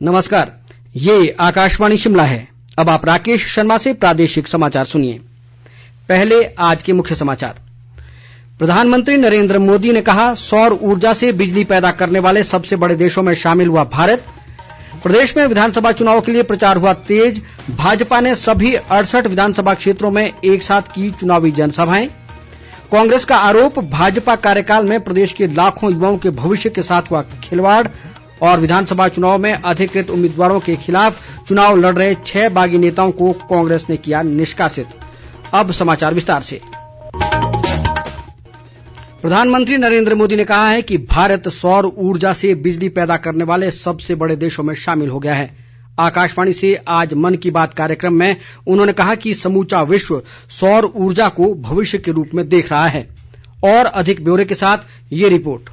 नमस्कार, ये आकाशवाणी शिमला है। अब आप राकेश शर्मा से प्रादेशिक समाचार सुनिए। पहले आज के मुख्य समाचार। प्रधानमंत्री नरेंद्र मोदी ने कहा, सौर ऊर्जा से बिजली पैदा करने वाले सबसे बड़े देशों में शामिल हुआ भारत। प्रदेश में विधानसभा चुनाव के लिए प्रचार हुआ तेज। भाजपा ने सभी 68 विधानसभा क्षेत्रों में एक साथ की चुनावी जनसभाएं। कांग्रेस का आरोप, भाजपा कार्यकाल में प्रदेश के लाखों युवाओं के भविष्य के साथ हुआ खिलवाड़। और विधानसभा चुनाव में अधिकृत उम्मीदवारों के खिलाफ चुनाव लड़ रहे 6 बागी नेताओं को कांग्रेस ने किया निष्कासित। अब समाचार विस्तार से। प्रधानमंत्री नरेंद्र मोदी ने कहा है कि भारत सौर ऊर्जा से बिजली पैदा करने वाले सबसे बड़े देशों में शामिल हो गया है। आकाशवाणी से आज मन की बात कार्यक्रम में उन्होंने कहा कि समूचा विश्व सौर ऊर्जा को भविष्य के रूप में देख रहा है। और अधिक ब्यौरे के साथ ये रिपोर्ट।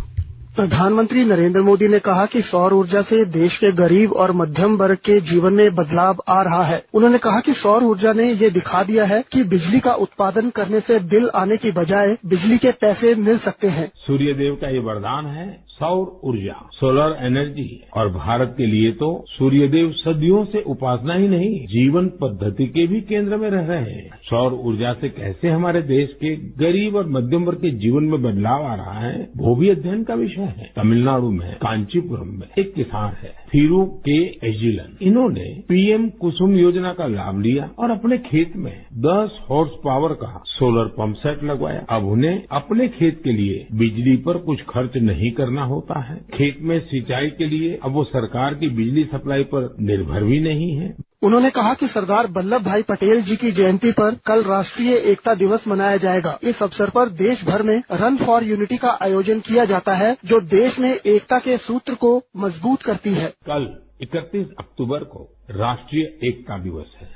प्रधानमंत्री नरेंद्र मोदी ने कहा कि सौर ऊर्जा से देश के गरीब और मध्यम वर्ग के जीवन में बदलाव आ रहा है। उन्होंने कहा कि सौर ऊर्जा ने ये दिखा दिया है कि बिजली का उत्पादन करने से बिल आने की बजाय बिजली के पैसे मिल सकते हैं। सूर्य देव का ये वरदान है, सौर ऊर्जा, सोलर एनर्जी। और भारत के लिए तो सूर्य देव सदियों से उपासना ही नहीं, जीवन पद्धति के भी केंद्र में रह रहे हैं। सौर ऊर्जा से कैसे हमारे देश के गरीब और मध्यम वर्ग के जीवन में बदलाव आ रहा है, वो भी अध्ययन का विषय है। तमिलनाडु में कांचीपुरम में एक किसान है, थिरू के एजिलन। इन्होंने पीएम कुसुम योजना का लाभ लिया और अपने खेत में 10 हॉर्स पावर का सोलर पंप सेट लगवाया। अब उन्हें अपने खेत के लिए बिजली पर कुछ खर्च नहीं करना होता है। खेत में सिंचाई के लिए अब वो सरकार की बिजली सप्लाई पर निर्भर भी नहीं है। उन्होंने कहा कि सरदार वल्लभ भाई पटेल जी की जयंती पर कल राष्ट्रीय एकता दिवस मनाया जाएगा। इस अवसर पर देश भर में रन फॉर यूनिटी का आयोजन किया जाता है, जो देश में एकता के सूत्र को मजबूत करती है। कल 31 अक्टूबर को राष्ट्रीय एकता दिवस है।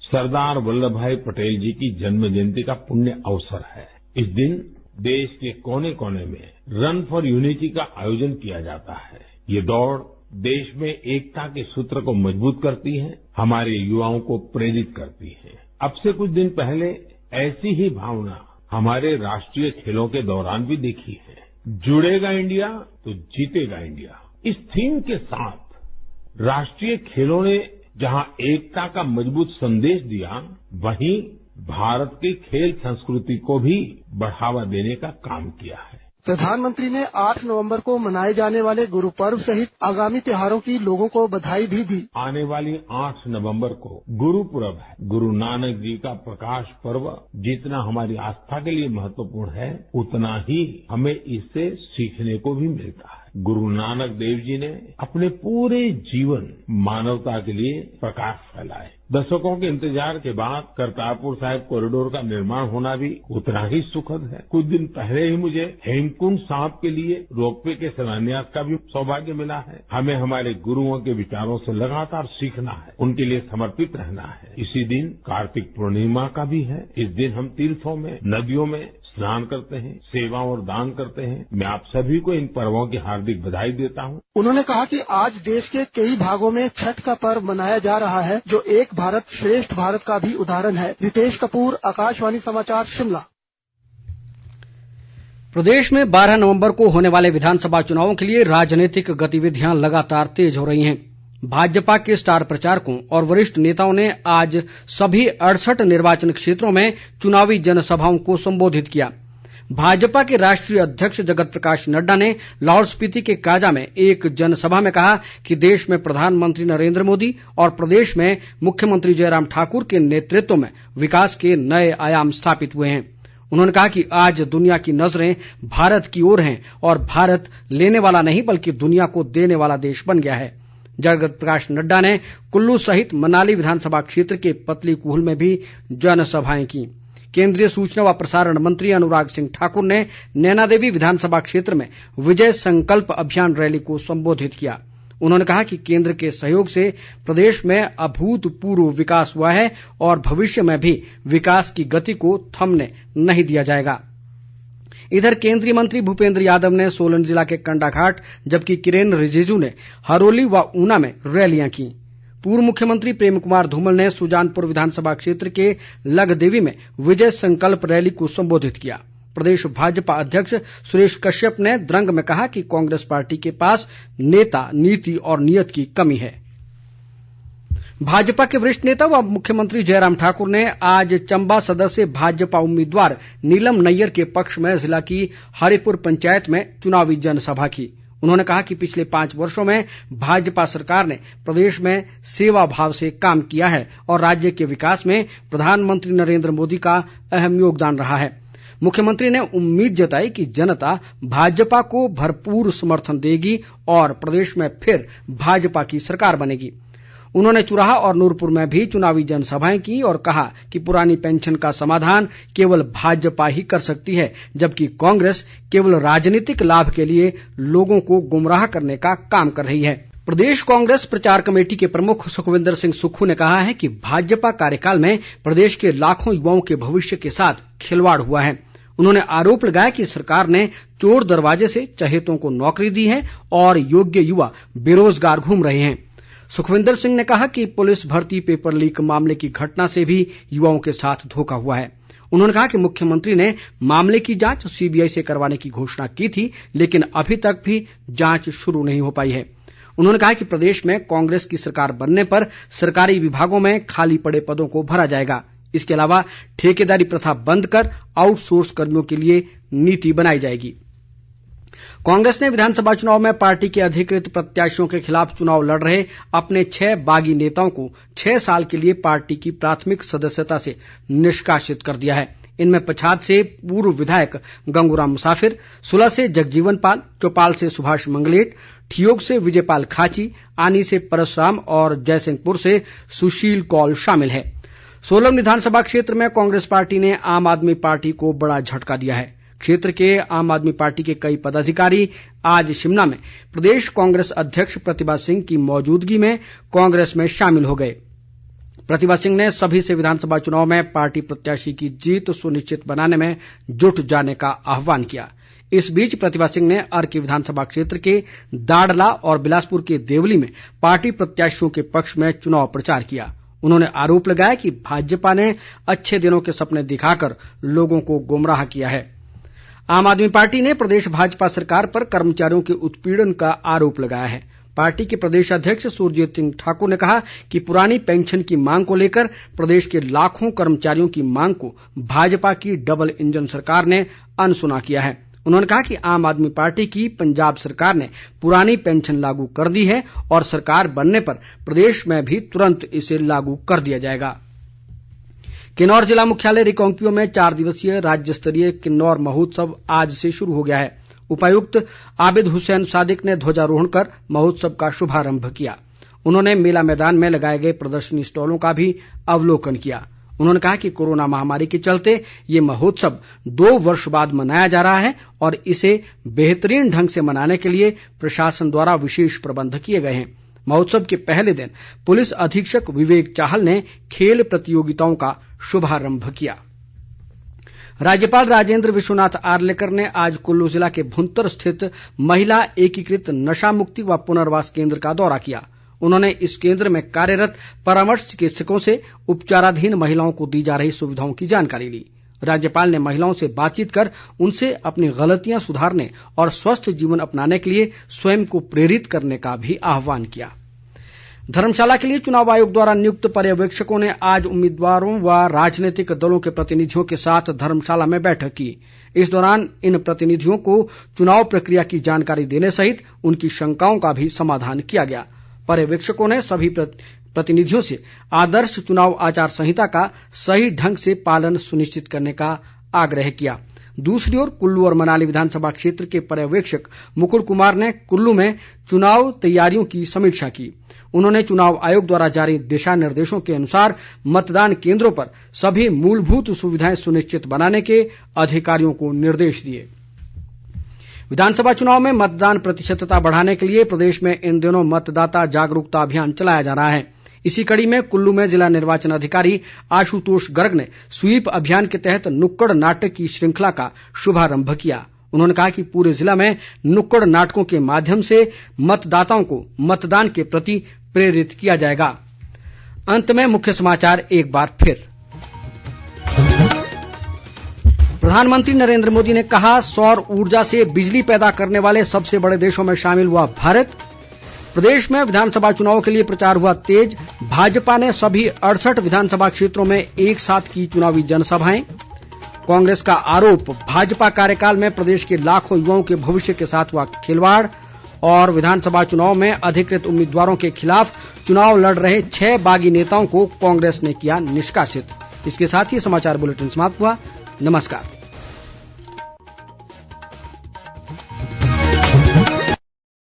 सरदार वल्लभ भाई पटेल जी की जन्म जयंती का पुण्य अवसर है। इस दिन देश के कोने कोने में रन फॉर यूनिटी का आयोजन किया जाता है। ये दौड़ देश में एकता के सूत्र को मजबूत करती है, हमारे युवाओं को प्रेरित करती है। अब से कुछ दिन पहले ऐसी ही भावना हमारे राष्ट्रीय खेलों के दौरान भी देखी है। जुड़ेगा इंडिया तो जीतेगा इंडिया। इस थीम के साथ राष्ट्रीय खेलों ने जहां एकता का मजबूत संदेश दिया, वहीं भारत की खेल संस्कृति को भी बढ़ावा देने का काम किया है। प्रधानमंत्री ने 8 नवंबर को मनाए जाने वाले गुरु पर्व सहित आगामी त्योहारों की लोगों को बधाई भी दी। आने वाली 8 नवंबर को गुरु पर्व है। गुरु नानक जी का प्रकाश पर्व जितना हमारी आस्था के लिए महत्वपूर्ण है, उतना ही हमें इससे सीखने को भी मिलता है। गुरु नानक देव जी ने अपने पूरे जीवन मानवता के लिए प्रकाश फैलाए। दशकों के इंतजार के बाद करतारपुर साहिब कॉरिडोर का निर्माण होना भी उतना ही सुखद है। कुछ दिन पहले ही मुझे हेमकुंड साहिब के लिए रोपवे के शिलान्यास का भी सौभाग्य मिला है। हमें हमारे गुरुओं के विचारों से लगातार सीखना है, उनके लिए समर्पित रहना है। इसी दिन कार्तिक पूर्णिमा का भी है। इस दिन हम तीर्थों में, नदियों में स्नान करते हैं, सेवा और दान करते हैं। मैं आप सभी को इन पर्वों की हार्दिक बधाई देता हूं। उन्होंने कहा कि आज देश के कई भागों में छठ का पर्व मनाया जा रहा है, जो एक भारत श्रेष्ठ भारत का भी उदाहरण है। रितेश कपूर, आकाशवाणी समाचार, शिमला। प्रदेश में 12 नवंबर को होने वाले विधानसभा चुनावों के लिए राजनीतिक गतिविधियां लगातार तेज हो रही हैं। भाजपा के स्टार प्रचारकों और वरिष्ठ नेताओं ने आज सभी 68 निर्वाचन क्षेत्रों में चुनावी जनसभाओं को संबोधित किया। भाजपा के राष्ट्रीय अध्यक्ष जगत प्रकाश नड्डा ने लाहौल स्पीति के काजा में एक जनसभा में कहा कि देश में प्रधानमंत्री नरेंद्र मोदी और प्रदेश में मुख्यमंत्री जयराम ठाकुर के नेतृत्व में विकास के नए आयाम स्थापित हुए हैं। उन्होंने कहा कि आज दुनिया की नजरें भारत की ओर हैं और भारत लेने वाला नहीं बल्कि दुनिया को देने वाला देश बन गया है। जगत प्रकाश नड्डा ने कुल्लू सहित मनाली विधानसभा क्षेत्र के पतली कूहल में भी जनसभाएं की। केंद्रीय सूचना व प्रसारण मंत्री अनुराग सिंह ठाकुर ने नैनादेवी विधानसभा क्षेत्र में विजय संकल्प अभियान रैली को संबोधित किया। उन्होंने कहा कि केंद्र के सहयोग से प्रदेश में अभूतपूर्व विकास हुआ है और भविष्य में भी विकास की गति को थमने नहीं दिया जाएगा। इधर केंद्रीय मंत्री भूपेंद्र यादव ने सोलन जिला के कंडाघाट, जबकि किरेन रिजिजू ने हरोली व ऊना में रैलियां की। पूर्व मुख्यमंत्री प्रेम कुमार धूमल ने सुजानपुर विधानसभा क्षेत्र के लगदेवी में विजय संकल्प रैली को संबोधित किया। प्रदेश भाजपा अध्यक्ष सुरेश कश्यप ने द्रंग में कहा कि कांग्रेस पार्टी के पास नेता, नीति और नीयत की कमी है। भाजपा के वरिष्ठ नेता व मुख्यमंत्री जयराम ठाकुर ने आज चंबा सदर से भाजपा उम्मीदवार नीलम नैयर के पक्ष में जिला की हरिपुर पंचायत में चुनावी जनसभा की। उन्होंने कहा कि पिछले 5 वर्षों में भाजपा सरकार ने प्रदेश में सेवा भाव से काम किया है और राज्य के विकास में प्रधानमंत्री नरेंद्र मोदी का अहम योगदान रहा है। मुख्यमंत्री ने उम्मीद जताई कि जनता भाजपा को भरपूर समर्थन देगी और प्रदेश में फिर भाजपा की सरकार बनेगी। उन्होंने चुराह और नूरपुर में भी चुनावी जनसभाएं की और कहा कि पुरानी पेंशन का समाधान केवल भाजपा ही कर सकती है, जबकि कांग्रेस केवल राजनीतिक लाभ के लिए लोगों को गुमराह करने का काम कर रही है। प्रदेश कांग्रेस प्रचार कमेटी के प्रमुख सुखविंदर सिंह सुक्खू ने कहा है कि भाजपा कार्यकाल में प्रदेश के लाखों युवाओं के भविष्य के साथ खिलवाड़ हुआ है। उन्होंने आरोप लगाया कि सरकार ने चोर दरवाजे से चहेतों को नौकरी दी है और योग्य युवा बेरोजगार घूम रहे हैं। सुखविंदर सिंह ने कहा कि पुलिस भर्ती पेपर लीक मामले की घटना से भी युवाओं के साथ धोखा हुआ है। उन्होंने कहा कि मुख्यमंत्री ने मामले की जांच सीबीआई से करवाने की घोषणा की थी, लेकिन अभी तक भी जांच शुरू नहीं हो पाई है। उन्होंने कहा कि प्रदेश में कांग्रेस की सरकार बनने पर सरकारी विभागों में खाली पड़े पदों को भरा जाएगा। इसके अलावा ठेकेदारी प्रथा बंद कर आउटसोर्स कर्मियों के लिए नीति बनाई जाएगी। कांग्रेस ने विधानसभा चुनाव में पार्टी के अधिकृत प्रत्याशियों के खिलाफ चुनाव लड़ रहे अपने 6 बागी नेताओं को 6 साल के लिए पार्टी की प्राथमिक सदस्यता से निष्कासित कर दिया है। इनमें पच्छाद से पूर्व विधायक गंगूराम मुसाफिर, सुलह से जगजीवन पाल, चौपाल से सुभाष मंगलेट, ठियोग से विजयपाल खाची, आनी से परसराम और जयसिंहपुर से सुशील कौल शामिल है। सोलन विधानसभा क्षेत्र में कांग्रेस पार्टी ने आम आदमी पार्टी को बड़ा झटका दिया है। क्षेत्र के आम आदमी पार्टी के कई पदाधिकारी आज शिमला में प्रदेश कांग्रेस अध्यक्ष प्रतिभा सिंह की मौजूदगी में कांग्रेस में शामिल हो गए। प्रतिभा सिंह ने सभी से विधानसभा चुनाव में पार्टी प्रत्याशी की जीत सुनिश्चित बनाने में जुट जाने का आह्वान किया। इस बीच प्रतिभा सिंह ने अर्की विधानसभा क्षेत्र के दाड़ला और बिलासपुर के देवली में पार्टी प्रत्याशियों के पक्ष में चुनाव प्रचार किया। उन्होंने आरोप लगाया कि भाजपा ने अच्छे दिनों के सपने दिखाकर लोगों को गुमराह किया है। आम आदमी पार्टी ने प्रदेश भाजपा सरकार पर कर्मचारियों के उत्पीड़न का आरोप लगाया है। पार्टी के प्रदेश अध्यक्ष सुरजीत सिंह ठाकुर ने कहा कि पुरानी पेंशन की मांग को लेकर प्रदेश के लाखों कर्मचारियों की मांग को भाजपा की डबल इंजन सरकार ने अनसुना किया है। उन्होंने कहा कि आम आदमी पार्टी की पंजाब सरकार ने पुरानी पेंशन लागू कर दी है और सरकार बनने पर प्रदेश में भी तुरंत इसे लागू कर दिया जाएगा। किन्नौर जिला मुख्यालय रिकांगपिओ में 4 दिवसीय राज्य स्तरीय किन्नौर महोत्सव आज से शुरू हो गया है। उपायुक्त आबिद हुसैन सादिक ने ध्वजारोहण कर महोत्सव का शुभारंभ किया। उन्होंने मेला मैदान में लगाए गए प्रदर्शनी स्टॉलों का भी अवलोकन किया। उन्होंने कहा कि कोरोना महामारी के चलते ये महोत्सव 2 वर्ष बाद मनाया जा रहा है और इसे बेहतरीन ढंग से मनाने के लिए प्रशासन द्वारा विशेष प्रबंध किए गए हैं। महोत्सव के पहले दिन पुलिस अधीक्षक विवेक चाहल ने खेल प्रतियोगिताओं का शुभारंभ किया। राज्यपाल राजेंद्र विश्वनाथ आर्लेकर ने आज कुल्लू जिला के भुंतर स्थित महिला एकीकृत नशा मुक्ति व पुनर्वास केंद्र का दौरा किया। उन्होंने इस केंद्र में कार्यरत परामर्श चिकित्सकों से उपचाराधीन महिलाओं को दी जा रही सुविधाओं की जानकारी ली। राज्यपाल ने महिलाओं से बातचीत कर उनसे अपनी गलतियां सुधारने और स्वस्थ जीवन अपनाने के लिए स्वयं को प्रेरित करने का भी आह्वान किया। धर्मशाला के लिए चुनाव आयोग द्वारा नियुक्त पर्यवेक्षकों ने आज उम्मीदवारों व राजनीतिक दलों के प्रतिनिधियों के साथ धर्मशाला में बैठक की। इस दौरान इन प्रतिनिधियों को चुनाव प्रक्रिया की जानकारी देने सहित उनकी शंकाओं का भी समाधान किया गया। पर्यवेक्षकों ने सभी प्रतिनिधियों से आदर्श चुनाव आचार संहिता का सही ढंग से पालन सुनिश्चित करने का आग्रह किया। दूसरी ओर कुल्लू और मनाली विधानसभा क्षेत्र के पर्यवेक्षक मुकुल कुमार ने कुल्लू में चुनाव तैयारियों की समीक्षा की। उन्होंने चुनाव आयोग द्वारा जारी दिशा निर्देशों के अनुसार मतदान केंद्रों पर सभी मूलभूत सुविधाएं सुनिश्चित बनाने के अधिकारियों को निर्देश दिए। विधानसभा चुनाव में मतदान प्रतिशतता बढ़ाने के लिए प्रदेश में इन दिनों मतदाता जागरूकता अभियान चलाया जा रहा है। इसी कड़ी में कुल्लू में जिला निर्वाचन अधिकारी आशुतोष गर्ग ने स्वीप अभियान के तहत नुक्कड़ नाटक की श्रृंखला का शुभारंभ किया। उन्होंने कहा कि पूरे जिला में नुक्कड़ नाटकों के माध्यम से मतदाताओं को मतदान के प्रति प्रेरित किया जाएगा। अंत में मुख्य समाचार एक बार फिर। प्रधानमंत्री नरेंद्र मोदी ने कहा, सौर ऊर्जा से बिजली पैदा करने वाले सबसे बड़े देशों में शामिल हुआ भारत। प्रदेश में विधानसभा चुनाव के लिए प्रचार हुआ तेज। भाजपा ने सभी 68 विधानसभा क्षेत्रों में एक साथ की चुनावी जनसभाएं। कांग्रेस का आरोप, भाजपा कार्यकाल में प्रदेश के लाखों युवाओं के भविष्य के साथ हुआ खिलवाड़। और विधानसभा चुनाव में अधिकृत उम्मीदवारों के खिलाफ चुनाव लड़ रहे 6 बागी नेताओं को कांग्रेस ने किया निष्कासित। इसके साथ ही समाचार बुलेटिन समाप्त हुआ। नमस्कार।